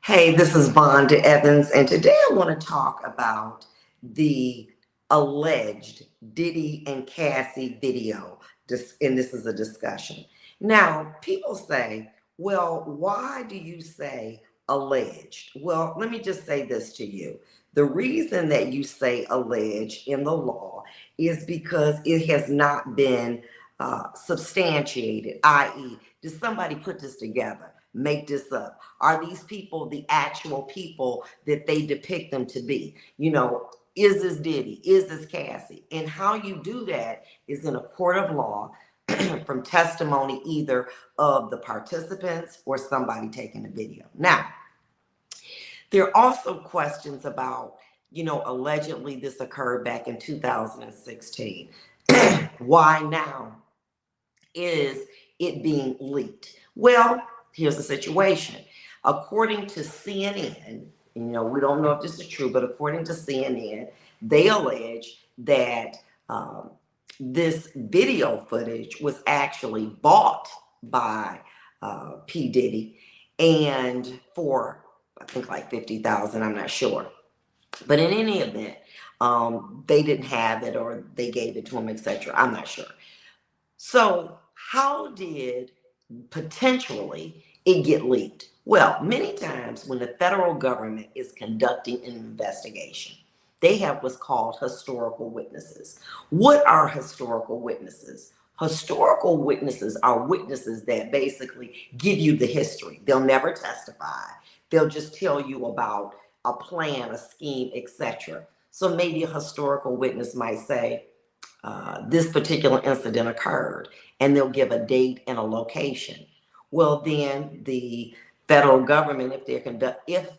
Hey, this is Vonda Evans, and today I want to talk about the alleged Diddy and Cassie video. And this is a discussion. Now, people say, well, why do you say alleged? Well, let me just say this to you. The reason that you say alleged in the law is because it has not been substantiated, i.e., did somebody put this together, make this up? Are these people the actual people that they depict them to be? Is this Diddy? Is this Cassie? And how you do that is in a court of law from testimony either of the participants or somebody taking the video. Now, there are also questions about, allegedly this occurred back in 2016. Why now is it being leaked? Well, here's the situation. According to CNN, we don't know if this is true, but according to CNN, they allege that this video footage was actually bought by P. Diddy, and for, I think, like 50,000, I'm not sure. But in any event, they didn't have it or they gave it to him, etc. I'm not sure. So how did potentially it get leaked? Well, many times when the federal government is conducting an investigation, they have what's called historical witnesses. What are historical witnesses? Historical witnesses are witnesses that basically give you the history. They'll never testify. They'll just tell you about a plan, a scheme, etc. So maybe a historical witness might say, this particular incident occurred, and they'll give a date and a location. Well, then the federal government, if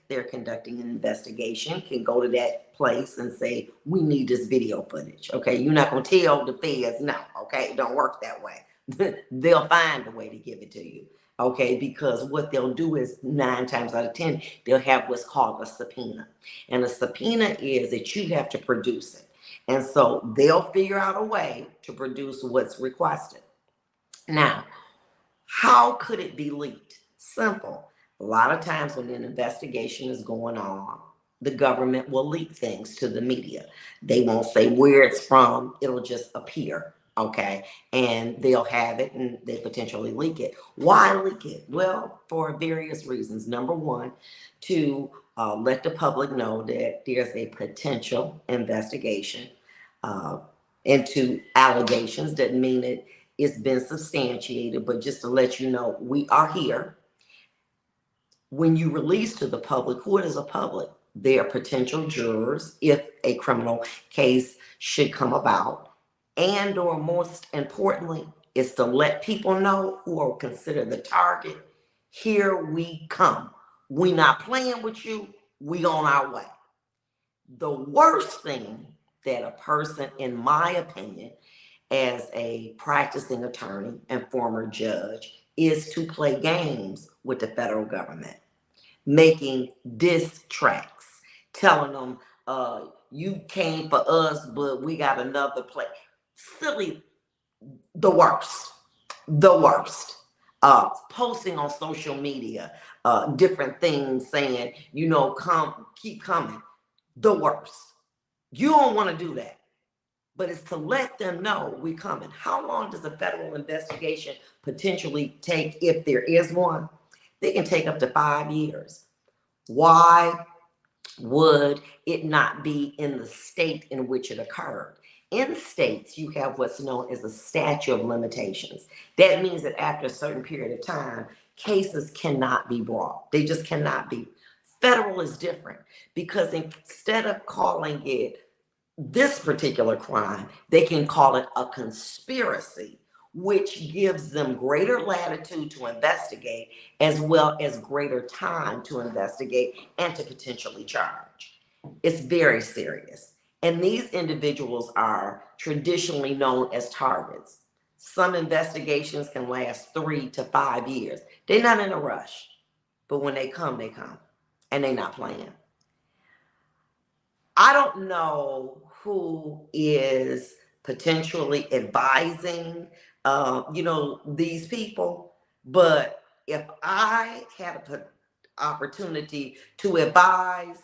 they're conducting an investigation, can go to that place and say, we need this video footage. Okay, you're not going to tell the feds no. Okay, it don't work that way. They'll find a way to give it to you. Okay, because what they'll do is 9 times out of 10, they'll have what's called a subpoena. And a subpoena is that you have to produce it. And so they'll figure out a way to produce what's requested. Now, how could it be leaked? Simple. A lot of times when an investigation is going on, the government will leak things to the media. They won't say where it's from. It'll just appear. Okay. And they'll have it and they potentially leak it. Why leak it? Well, for various reasons. Number one, to let the public know that there's a potential investigation into allegations. Doesn't mean it's been substantiated, but just to let you know, we are here. When you release to the public, who is a public? They are potential jurors if a criminal case should come about. And or most importantly, is to let people know who are considered the target. Here we come. We not playing with you. We on our way. The worst thing that a person, in my opinion, as a practicing attorney and former judge, is to play games with the federal government, making diss tracks, telling them, you came for us, but we got another play. Silly, the worst, the worst. Posting on social media, different things saying, come, keep coming. The worst. You don't want to do that. But it's to let them know we're coming. How long does a federal investigation potentially take if there is one? They can take up to 5 years. Why would it not be in the state in which it occurred? In states, you have what's known as a statute of limitations. That means that after a certain period of time, cases cannot be brought. They just cannot be. Federal is different because instead of calling it this particular crime, they can call it a conspiracy, which gives them greater latitude to investigate as well as greater time to investigate and to potentially charge. It's very serious. And these individuals are traditionally known as targets. Some investigations can last 3 to 5 years. They're not in a rush, but when they come, and they're not playing. I don't know who is potentially advising, these people, but if I had opportunity to advise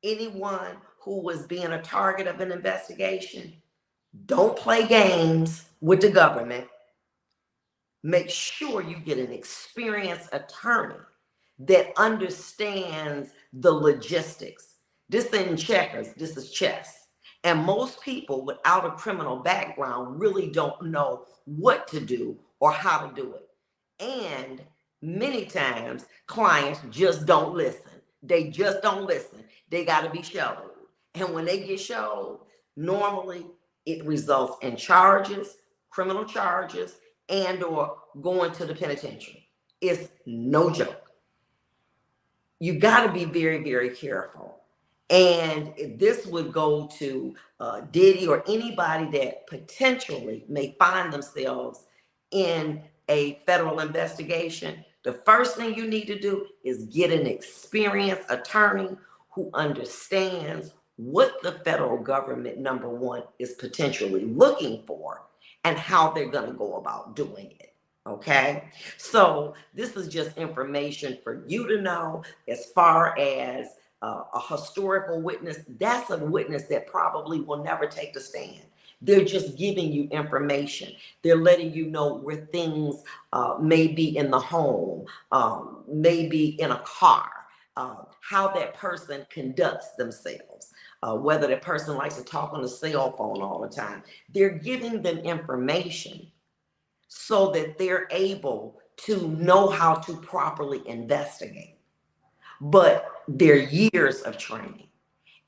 anyone who was being a target of an investigation. Don't play games with the government. Make sure you get an experienced attorney that understands the logistics. This isn't checkers, this is chess. And most people without a criminal background really don't know what to do or how to do it. And many times clients just don't listen. They just don't listen. They got to be showed. And when they get showed, normally it results in charges, criminal charges, and or going to the penitentiary. It's no joke. You got to be very, very careful. And this would go to Diddy or anybody that potentially may find themselves in a federal investigation. The first thing you need to do is get an experienced attorney who understands what the federal government, number one, is potentially looking for and how they're going to go about doing it. Okay, so this is just information for you to know. As far as a historical witness, that's a witness that probably will never take the stand. They're just giving you information. They're letting you know where things may be in the home, maybe in a car, how that person conducts themselves, whether that person likes to talk on the cell phone all the time. They're giving them information so that they're able to know how to properly investigate. But they're years of training.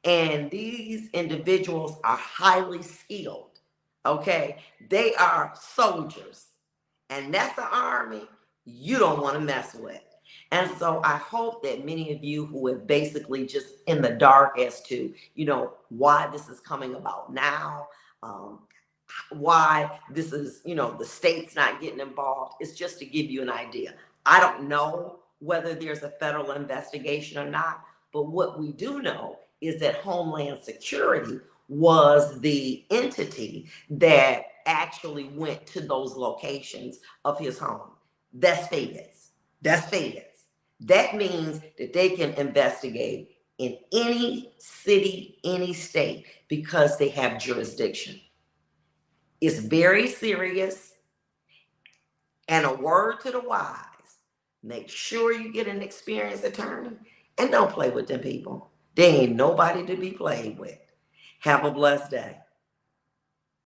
And these individuals are highly skilled. Okay? They are soldiers. And that's the army you don't want to mess with. And so I hope that many of you who are basically just in the dark as to, why this is coming about now, why this is, the state's not getting involved. It's just to give you an idea. I don't know whether there's a federal investigation or not, but what we do know is that Homeland Security was the entity that actually went to those locations of his home. That's feds. That's feds. That means that they can investigate in any city, any state, because they have jurisdiction. It's very serious. And a word to the wise, make sure you get an experienced attorney and don't play with them people. They ain't nobody to be played with. Have a blessed day.